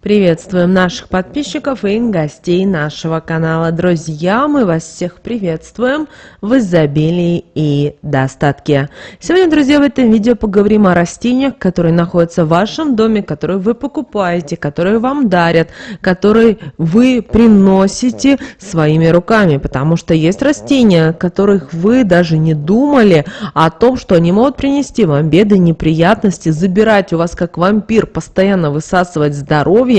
Приветствуем наших подписчиков и гостей нашего канала. Друзья, мы вас всех приветствуем в изобилии и достатке. Сегодня, друзья, в этом видео поговорим о растениях, которые находятся в вашем доме, которые вы покупаете, которые вам дарят, которые вы приносите своими руками. Потому что есть растения, о которых вы даже не думали о том, что они могут принести вам беды, неприятности, забирать у вас как вампир, постоянно высасывать здоровье.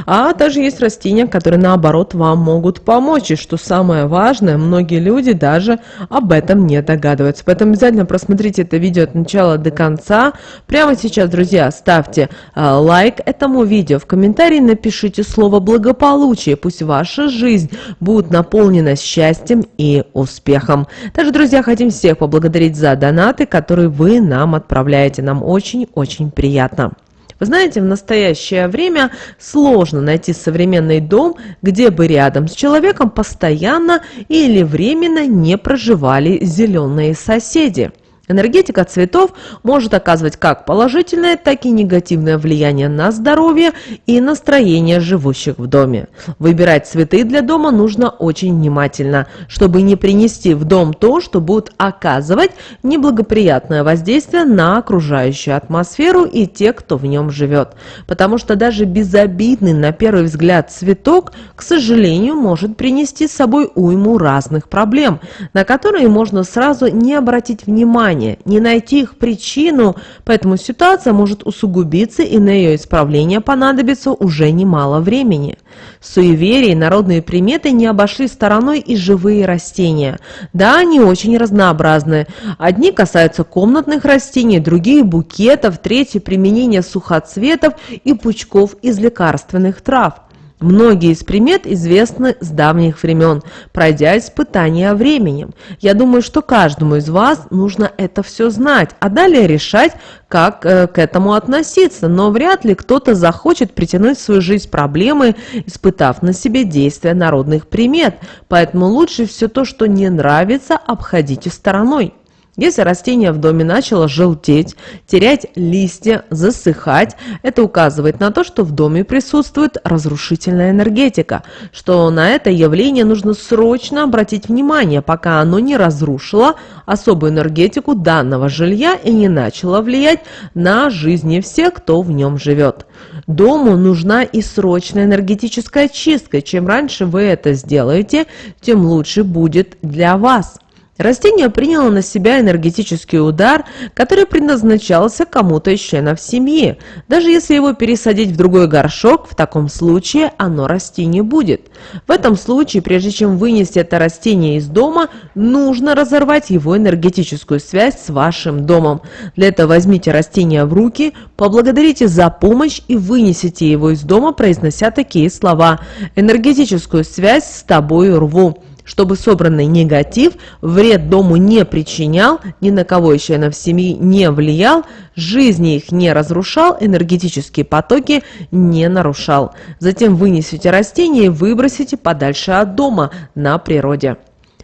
А также есть растения, которые наоборот вам могут помочь. И что самое важное, многие люди даже об этом не догадываются. Поэтому обязательно просмотрите это видео от начала до конца. Прямо сейчас, друзья, ставьте лайк этому видео. В комментарии напишите слово «благополучие». Пусть ваша жизнь будет наполнена счастьем и успехом. Также, друзья, хотим всех поблагодарить за донаты, которые вы нам отправляете. Нам очень-очень приятно. Вы знаете, в настоящее время сложно найти современный дом, где бы рядом с человеком постоянно или временно не проживали зеленые соседи. Энергетика цветов может оказывать как положительное, так и негативное влияние на здоровье и настроение живущих в доме. Выбирать цветы для дома нужно очень внимательно, чтобы не принести в дом то, что будет оказывать неблагоприятное воздействие на окружающую атмосферу и тех, кто в нем живет. Потому что даже безобидный на первый взгляд цветок, к сожалению, может принести с собой уйму разных проблем, на которые можно сразу не обратить внимания, не найти их причину, поэтому ситуация может усугубиться, и на ее исправление понадобится уже немало времени. Суеверия и народные приметы не обошли стороной и живые растения. Да, они очень разнообразны. Одни касаются комнатных растений, другие букетов, третьи применения сухоцветов и пучков из лекарственных трав. Многие из примет известны с давних времен, пройдя испытания временем. Я думаю, что каждому из вас нужно это все знать, а далее решать, как к этому относиться. Но вряд ли кто-то захочет притянуть в свою жизнь проблемы, испытав на себе действия народных примет. Поэтому лучше все то, что не нравится, обходите стороной. Если растение в доме начало желтеть, терять листья, засыхать, это указывает на то, что в доме присутствует разрушительная энергетика, что на это явление нужно срочно обратить внимание, пока оно не разрушило особую энергетику данного жилья и не начало влиять на жизни всех, кто в нем живет. Дому нужна и срочная энергетическая чистка. Чем раньше вы это сделаете, тем лучше будет для вас. Растение приняло на себя энергетический удар, который предназначался кому-то из членов семьи. Даже если его пересадить в другой горшок, в таком случае оно расти не будет. В этом случае, прежде чем вынести это растение из дома, нужно разорвать его энергетическую связь с вашим домом. Для этого возьмите растение в руки, поблагодарите за помощь и вынесите его из дома, произнося такие слова: «Энергетическую связь с тобой рву», чтобы собранный негатив вред дому не причинял, ни на кого из членов семьи не влиял, жизни их не разрушал, энергетические потоки не нарушал. Затем вынесите растение и выбросите подальше от дома на природе.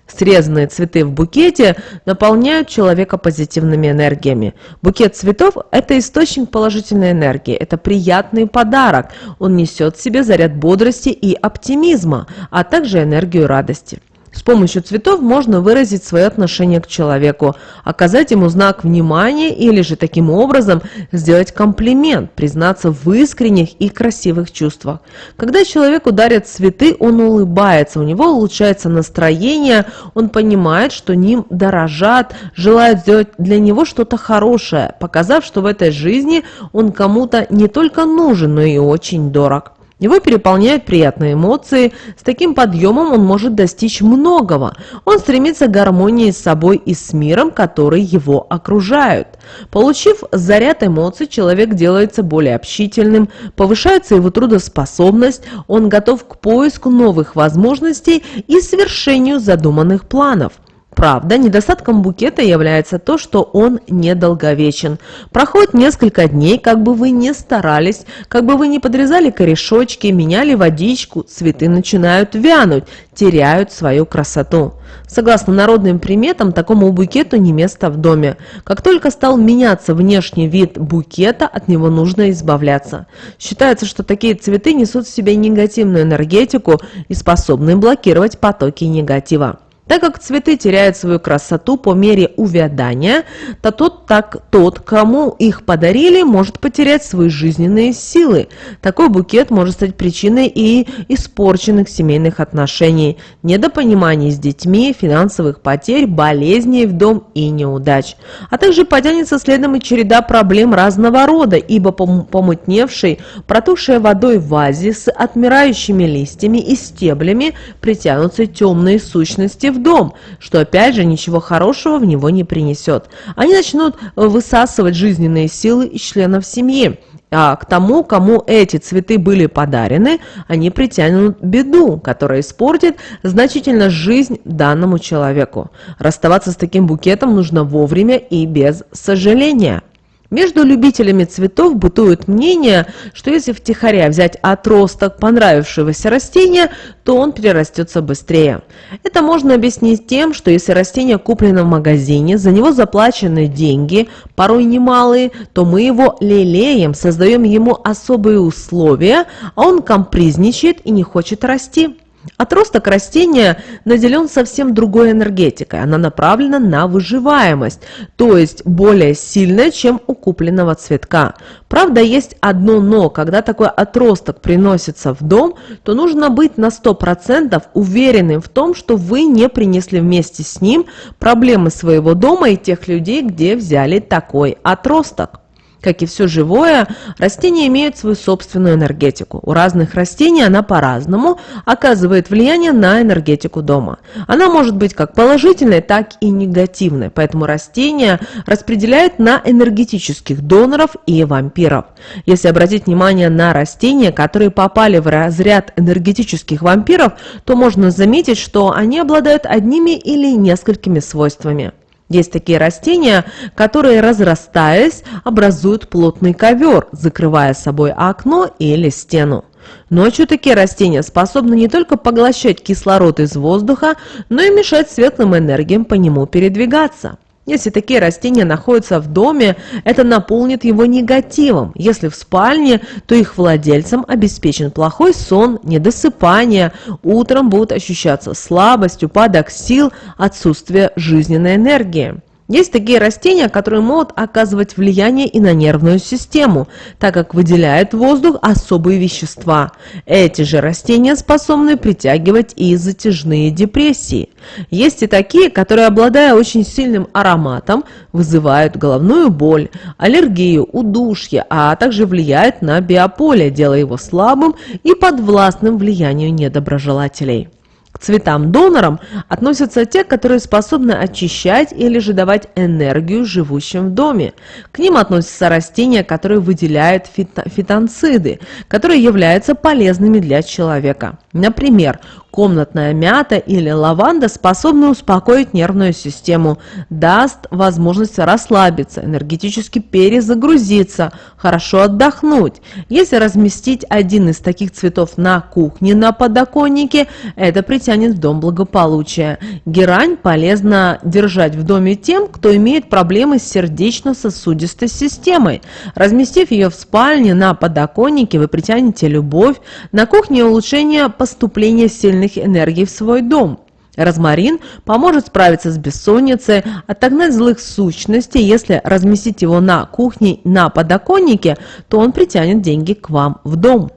Срезанные цветы в букете наполняют человека позитивными энергиями. Букет цветов – это источник положительной энергии, это приятный подарок. Он несет в себе заряд бодрости и оптимизма, а также энергию радости. С помощью цветов можно выразить свое отношение к человеку, оказать ему знак внимания или же таким образом сделать комплимент, признаться в искренних и красивых чувствах. Когда человеку дарят цветы, он улыбается, у него улучшается настроение, он понимает, что ним дорожат, желают сделать для него что-то хорошее, показав, что в этой жизни он кому-то не только нужен, но и очень дорог. Его переполняют приятные эмоции, с таким подъемом он может достичь многого. Он стремится к гармонии с собой и с миром, который его окружает. Получив заряд эмоций, человек делается более общительным, повышается его трудоспособность, он готов к поиску новых возможностей и совершению задуманных планов. Правда, недостатком букета является то, что он недолговечен. Проходит несколько дней, как бы вы ни старались, как бы вы ни подрезали корешочки, меняли водичку, цветы начинают вянуть, теряют свою красоту. Согласно народным приметам, такому букету не место в доме. Как только стал меняться внешний вид букета, от него нужно избавляться. Считается, что такие цветы несут в себе негативную энергетику и способны блокировать потоки негатива. Так как цветы теряют свою красоту по мере увядания, то тот, кому их подарили, может потерять свои жизненные силы. Такой букет может стать причиной и испорченных семейных отношений, недопониманий с детьми, финансовых потерь, болезней в дом и неудач. А также потянется следом и череда проблем разного рода, ибо помутневшей, протухшей водой в вазе с отмирающими листьями и стеблями притянутся темные сущности в дом, что опять же ничего хорошего в него не принесет. Они начнут высасывать жизненные силы из членов семьи, а к тому, кому эти цветы были подарены, они притянут беду, которая испортит значительно жизнь данному человеку. Расставаться с таким букетом нужно вовремя и без сожаления. Между любителями цветов бытует мнение, что если втихаря взять отросток понравившегося растения, то он перерастется быстрее. Это можно объяснить тем, что если растение куплено в магазине, за него заплачены деньги, порой немалые, то мы его лелеем, создаем ему особые условия, а он капризничает и не хочет расти. Отросток растения наделен совсем другой энергетикой, она направлена на выживаемость, то есть более сильная, чем у купленного цветка. Правда, есть одно но: когда такой отросток приносится в дом, то нужно быть на 100% уверенным в том, что вы не принесли вместе с ним проблемы своего дома и тех людей, где взяли такой отросток. Как и все живое, растения имеют свою собственную энергетику. У разных растений она по-разному оказывает влияние на энергетику дома. Она может быть как положительной, так и негативной, поэтому растения распределяют на энергетических доноров и вампиров. Если обратить внимание на растения, которые попали в разряд энергетических вампиров, то можно заметить, что они обладают одними или несколькими свойствами. Есть такие растения, которые, разрастаясь, образуют плотный ковер, закрывая собой окно или стену. Ночью такие растения способны не только поглощать кислород из воздуха, но и мешать светлым энергиям по нему передвигаться. Если такие растения находятся в доме, это наполнит его негативом. Если в спальне, то их владельцам обеспечен плохой сон, недосыпание, утром будут ощущаться слабость, упадок сил, отсутствие жизненной энергии. Есть такие растения, которые могут оказывать влияние и на нервную систему, так как выделяют в воздух особые вещества. Эти же растения способны притягивать и затяжные депрессии. Есть и такие, которые, обладая очень сильным ароматом, вызывают головную боль, аллергию, удушье, а также влияют на биополе, делая его слабым и подвластным влиянию недоброжелателей. К цветам-донорам относятся те, которые способны очищать или же давать энергию живущим в доме. К ним относятся растения, которые выделяют фитонциды, которые являются полезными для человека. Например, комнатная мята или лаванда способны успокоить нервную систему, даст возможность расслабиться, энергетически перезагрузиться, хорошо отдохнуть. Если разместить один из таких цветов на кухне, на подоконнике, это притянет в дом благополучия. Герань полезно держать в доме тем, кто имеет проблемы с сердечно-сосудистой системой. Разместив ее в спальне на подоконнике, вы притянете любовь, на кухне улучшение поступления сильных энергий в свой дом. Розмарин поможет справиться с бессонницей, отогнать злых сущностей. Если разместить его на кухне, на подоконнике, то он притянет деньги к вам в дом.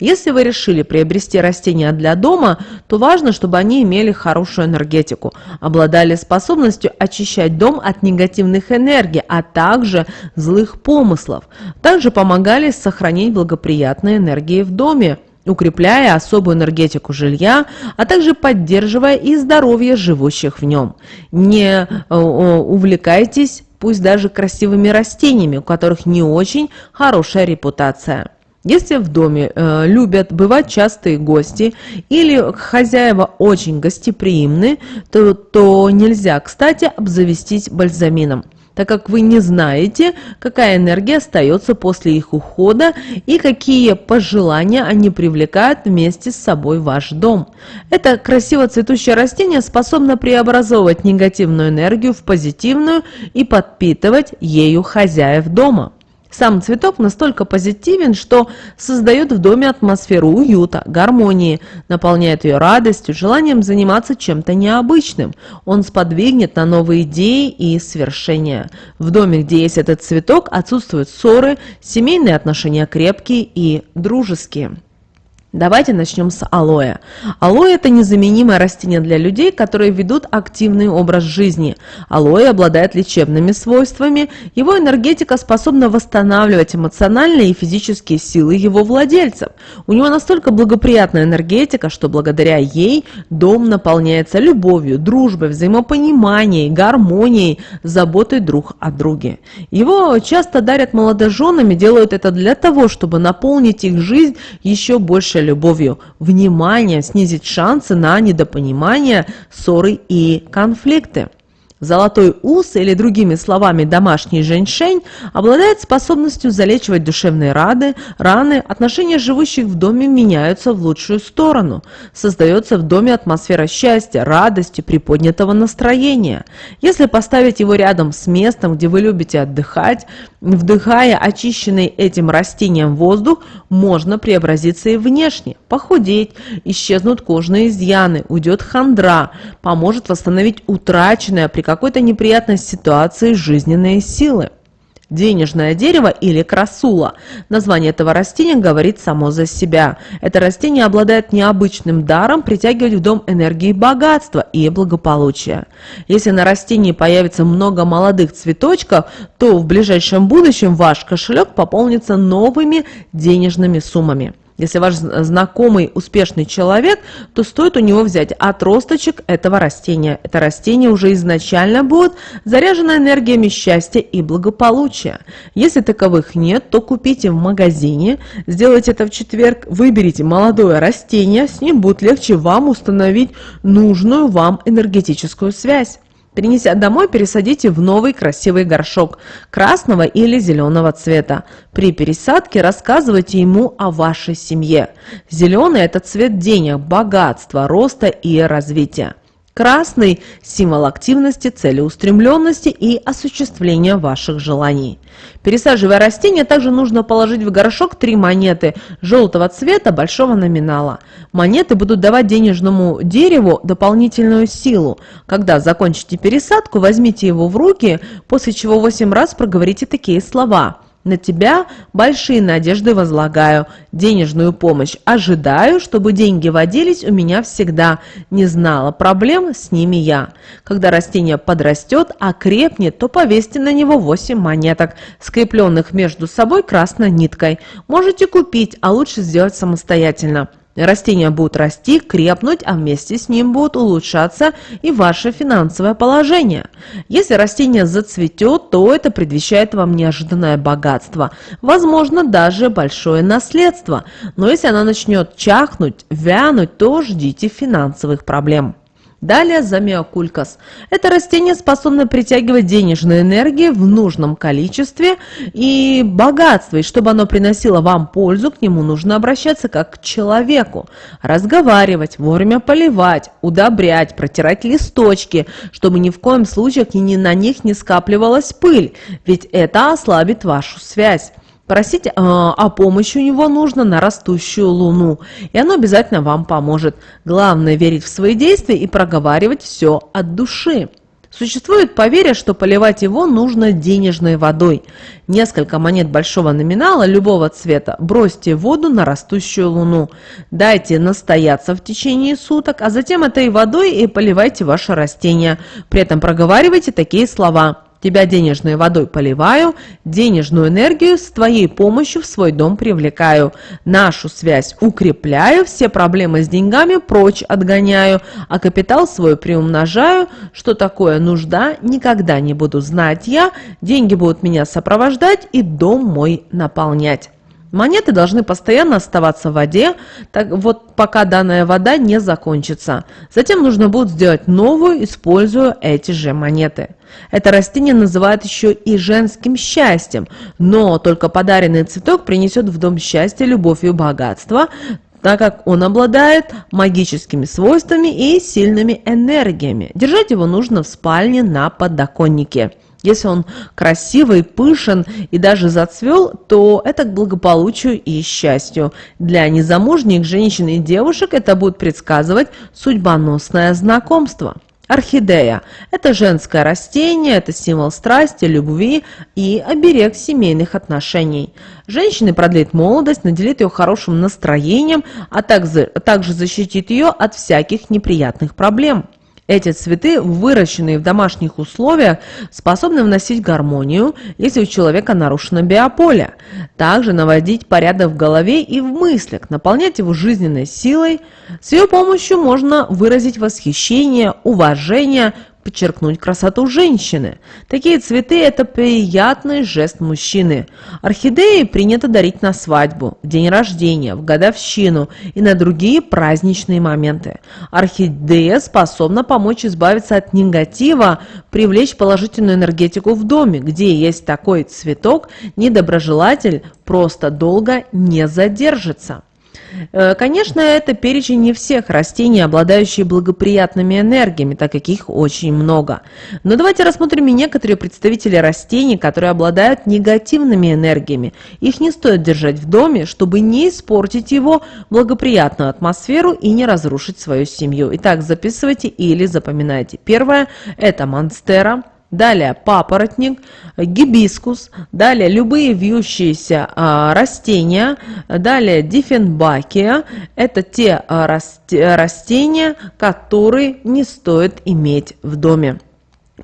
Если вы решили приобрести растения для дома, то важно, чтобы они имели хорошую энергетику, обладали способностью очищать дом от негативных энергий, а также злых помыслов. Также помогали сохранить благоприятные энергии в доме, укрепляя особую энергетику жилья, а также поддерживая и здоровье живущих в нем. Не увлекайтесь пусть даже красивыми растениями, у которых не очень хорошая репутация. Если в доме любят бывать частые гости или хозяева очень гостеприимны, то нельзя, кстати, обзавестись бальзамином, так как вы не знаете, какая энергия остается после их ухода и какие пожелания они привлекают вместе с собой в ваш дом. Это красиво цветущее растение способно преобразовывать негативную энергию в позитивную и подпитывать ею хозяев дома. Сам цветок настолько позитивен, что создает в доме атмосферу уюта, гармонии, наполняет ее радостью, желанием заниматься чем-то необычным. Он сподвигнет на новые идеи и свершения. В доме, где есть этот цветок, отсутствуют ссоры, семейные отношения крепкие и дружеские. Давайте начнем с алоэ. Алоэ – это незаменимое растение для людей, которые ведут активный образ жизни. Алоэ обладает лечебными свойствами, его энергетика способна восстанавливать эмоциональные и физические силы его владельцев. У него настолько благоприятная энергетика, что благодаря ей дом наполняется любовью, дружбой, взаимопониманием, гармонией, заботой друг о друге. Его часто дарят молодоженам и делают это для того, чтобы наполнить их жизнь еще больше любовью, внимание, снизить шансы на недопонимание, ссоры и конфликты. Золотой ус, или другими словами домашний женьшень, обладает способностью залечивать душевные раны, отношения живущих в доме меняются в лучшую сторону. Создается в доме атмосфера счастья, радости, приподнятого настроения. Если поставить его рядом с местом, где вы любите отдыхать, вдыхая очищенный этим растением воздух, можно преобразиться и внешне, похудеть, исчезнут кожные изъяны, уйдет хандра, поможет восстановить утраченное при какой-то неприятной ситуации жизненные силы. Денежное дерево или красула. Название этого растения говорит само за себя. Это растение обладает необычным даром притягивать в дом энергии богатства и благополучия. Если на растении появится много молодых цветочков, то в ближайшем будущем ваш кошелек пополнится новыми денежными суммами. Если ваш знакомый успешный человек, то стоит у него взять отросточек этого растения. Это растение уже изначально будет заряжено энергиями счастья и благополучия. Если таковых нет, то купите в магазине, сделайте это в четверг, выберите молодое растение, с ним будет легче вам установить нужную вам энергетическую связь. Принеся домой, пересадите в новый красивый горшок красного или зеленого цвета. При пересадке рассказывайте ему о вашей семье. Зеленый – это цвет денег, богатства, роста и развития. Красный – символ активности, целеустремленности и осуществления ваших желаний. Пересаживая растение, также нужно положить в горшок 3 монеты желтого цвета большого номинала. Монеты будут давать денежному дереву дополнительную силу. Когда закончите пересадку, возьмите его в руки, после чего 8 раз проговорите такие слова: «На тебя большие надежды возлагаю, денежную помощь ожидаю, чтобы деньги водились у меня всегда, не знала проблем, с ними я». Когда растение подрастет, окрепнет, то повесьте на него 8 монеток, скрепленных между собой красной ниткой. Можете купить, а лучше сделать самостоятельно. Растения будут расти, крепнуть, а вместе с ним будет улучшаться и ваше финансовое положение. Если растение зацветет, то это предвещает вам неожиданное богатство, возможно, даже большое наследство. Но если оно начнет чахнуть, вянуть, то ждите финансовых проблем. Далее замиокулькас. Это растение способно притягивать денежную энергию в нужном количестве и богатство. И чтобы оно приносило вам пользу, к нему нужно обращаться как к человеку. Разговаривать, вовремя поливать, удобрять, протирать листочки, чтобы ни в коем случае на них не скапливалась пыль, ведь это ослабит вашу связь. Просить о помощи у него нужно на растущую луну, и оно обязательно вам поможет. Главное верить в свои действия и проговаривать все от души. Существует поверье, что поливать его нужно денежной водой. Несколько монет большого номинала любого цвета бросьте в воду на растущую луну. Дайте настояться в течение суток, а затем этой водой и поливайте ваше растение. При этом проговаривайте такие слова: «Тебя денежной водой поливаю, денежную энергию с твоей помощью в свой дом привлекаю, нашу связь укрепляю, все проблемы с деньгами прочь отгоняю, а капитал свой приумножаю, что такое нужда, никогда не буду знать я, деньги будут меня сопровождать и дом мой наполнять». Монеты должны постоянно оставаться в воде, пока данная вода не закончится. Затем нужно будет сделать новую, используя эти же монеты. Это растение называют еще и женским счастьем, но только подаренный цветок принесет в дом счастье, любовь и богатство, так как он обладает магическими свойствами и сильными энергиями. Держать его нужно в спальне на подоконнике. Если он красивый, пышен и даже зацвел, то это к благополучию и счастью. Для незамужних женщин и девушек это будет предсказывать судьбоносное знакомство. Орхидея – это женское растение, это символ страсти, любви и оберег семейных отношений. Женщины продлит молодость, наделит ее хорошим настроением, а также защитит ее от всяких неприятных проблем. Эти цветы, выращенные в домашних условиях, способны вносить гармонию, если у человека нарушено биополе, также наводить порядок в голове и в мыслях, наполнять его жизненной силой. С ее помощью можно выразить восхищение, уважение, подчеркнуть красоту женщины. Такие цветы – это приятный жест мужчины. Орхидеи принято дарить на свадьбу, в день рождения, в годовщину и на другие праздничные моменты. Орхидея способна помочь избавиться от негатива, привлечь положительную энергетику в доме. Где есть такой цветок, недоброжелатель просто долго не задержится. Конечно, это перечень не всех растений, обладающих благоприятными энергиями, так как их очень много. Но давайте рассмотрим и некоторые представители растений, которые обладают негативными энергиями. Их не стоит держать в доме, чтобы не испортить его благоприятную атмосферу и не разрушить свою семью. Итак, записывайте или запоминайте. Первое – это монстера. Далее папоротник, гибискус, далее любые вьющиеся растения, далее диффенбакия. Это те растения, которые не стоит иметь в доме.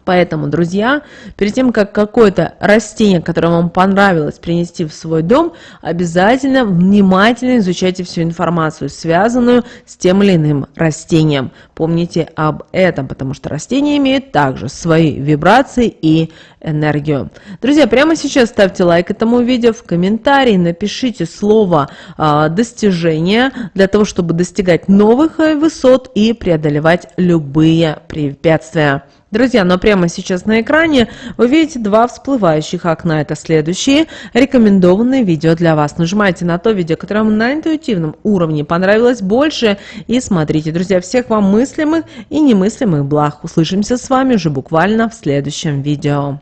Поэтому, друзья, перед тем, как какое-то растение, которое вам понравилось, принести в свой дом, обязательно внимательно изучайте всю информацию, связанную с тем или иным растением. Помните об этом, потому что растения имеют также свои вибрации и энергию. Друзья, прямо сейчас ставьте лайк этому видео, в комментарии напишите слово «достижение» для того, чтобы достигать новых высот и преодолевать любые препятствия. Друзья, но прямо сейчас на экране вы видите два всплывающих окна. Это следующие рекомендованные видео для вас. Нажимайте на то видео, которое вам на интуитивном уровне понравилось больше, и смотрите. Друзья, всех вам мыслимых и немыслимых благ. Услышимся с вами уже буквально в следующем видео.